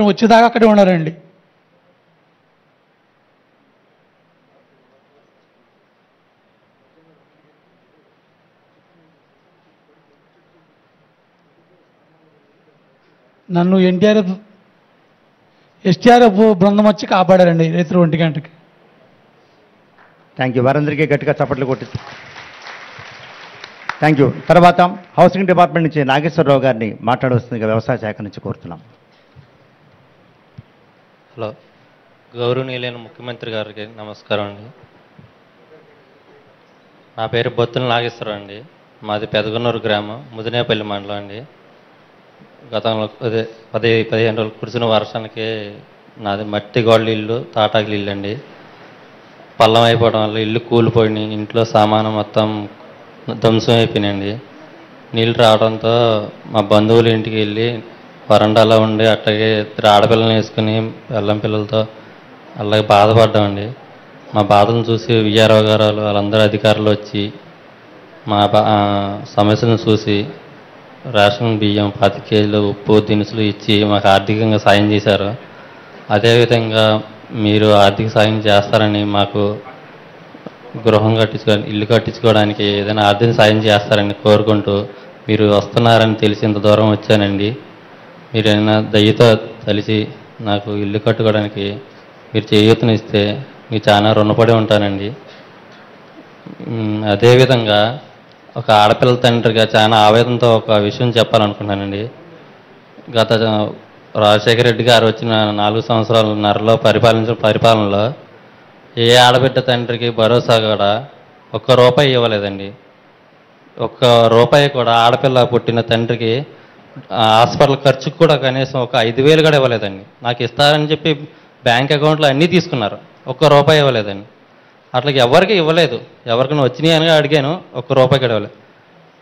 వచ్చేదాకా అక్కడే ఉన్నారండి. నన్ను ఎస్టీఆర్ఎఫ్ బృందం వచ్చి కాపాడారండి రాత్రి 1 గంటకి. Thank you. వారందరికీ గట్టిగా చప్పట్లు కొట్టి థ్యాంక్ యూ. తర్వాత హౌసింగ్ డిపార్ట్మెంట్ నుంచి నాగేశ్వరరావు గారిని మాట్లాడవలసిందిగా వ్యవసాయ శాఖ నుంచి కోరుతున్నాం. హలో, గౌరవనీయులైన ముఖ్యమంత్రి గారికి నమస్కారం అండి. నా పేరు బొత్తుల నాగేశ్వరరావు అండి. మాది పెదగొన్నూరు గ్రామం, ముదినేపల్లి మండలం అండి. గతంలో 15 రోజులు కురిసిన వర్షానికి నాది మట్టి గోడల ఇల్లు, తాటాకుల ఇల్లు అండి. పల్లం అయిపోవడం వల్ల ఇల్లు కూలిపోయినాయి, ఇంట్లో సామాను మొత్తం ధ్వంసం అయిపోయినాయండి. నీళ్ళు రావడంతో మా బంధువుల ఇంటికి వెళ్ళి వరండాలో ఉండి అట్లాగే ఆడపిల్లని వేసుకుని పిల్లం పిల్లలతో అలాగే బాధపడ్డామండి. మా బాధను చూసి విఆర్ఓ గారు వాళ్ళందరూ అధికారులు వచ్చి మా సమస్యలను చూసి రేషన్ బియ్యం 10 కేజీలు ఉప్పు దినుసులు ఇచ్చి మాకు ఆర్థికంగా సాయం చేశారు. అదేవిధంగా మీరు ఆర్థిక సాయం చేస్తారని, మాకు గృహం ఇల్లు కట్టించుకోవడానికి ఏదైనా ఆర్థిక సాయం చేస్తారని కోరుకుంటూ మీరు వస్తున్నారని తెలిసి ఇంత దూరం వచ్చానండి. మీరు ఏదైనా దయతో కలిసి నాకు ఇల్లు కట్టుకోవడానికి మీరు చేయూతనిస్తే మీకు చాలా రుణపడి ఉంటానండి. అదేవిధంగా ఒక ఆడపిల్ల తండ్రిగా చాలా ఆవేదనతో ఒక విషయం చెప్పాలనుకుంటున్నానండి. గత రాజశేఖర రెడ్డి గారు వచ్చిన 4 సంవత్సరాలన్నరలో పరిపాలనలో ఏ ఆడబిడ్డ తండ్రికి భరోసా కూడా ₹1 ఇవ్వలేదండి. ₹1 కూడా ఆడపిల్ల పుట్టిన తండ్రికి హాస్పిటల్ ఖర్చుకు కూడా కనీసం ఒక 5,000 కూడా ఇవ్వలేదండి. నాకు ఇస్తారని చెప్పి బ్యాంక్ అకౌంట్లో అన్నీ తీసుకున్నారు, ₹1 ఇవ్వలేదండి. అట్లాగే ఎవరికి ఇవ్వలేదు. ఎవరికైనా వచ్చినాయి అని అడిగాను, ₹1 కూడా ఇవ్వలేదు.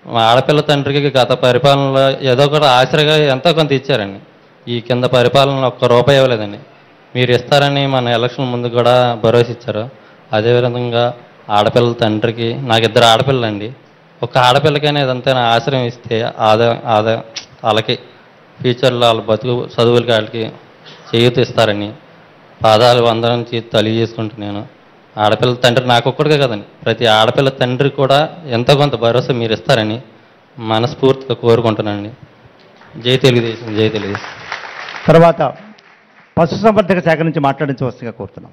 మా ఆడపిల్ల తండ్రికి గత పరిపాలనలో ఏదో కూడా ఆశ్రగా ఎంతో కొంత ఇచ్చారండి. ఈ కింద పరిపాలనలో ₹1 ఇవ్వలేదండి. మీరు ఇస్తారని మన ఎలక్షన్ ముందు కూడా భరోసా ఇచ్చారు. అదేవిధంగా ఆడపిల్లల తండ్రికి, నాకు 2 ఆడపిల్లలండి, ఒక ఆడపిల్లకైనా ఇదంతా ఆశ్రయం ఇస్తే వాళ్ళకి ఫ్యూచర్లో వాళ్ళ బతుకు చదువులకి వాళ్ళకి చేయూత ఇస్తారని పాదాలు వందరించి తెలియజేసుకుంటున్నాను. ఆడపిల్ల తండ్రి నాకు ఒక్కడికే కదండి, ప్రతి ఆడపిల్ల తండ్రి కూడా ఎంతో కొంత భరోసా మీరు ఇస్తారని మనస్ఫూర్తిగా కోరుకుంటున్నానండి. జై తెలుగుదేశం, జై తెలుగుదేశం. తర్వాత పశుసంవర్ధక శాఖ నుంచి మాట్లాడించవలసిందిగా కోరుతున్నాం.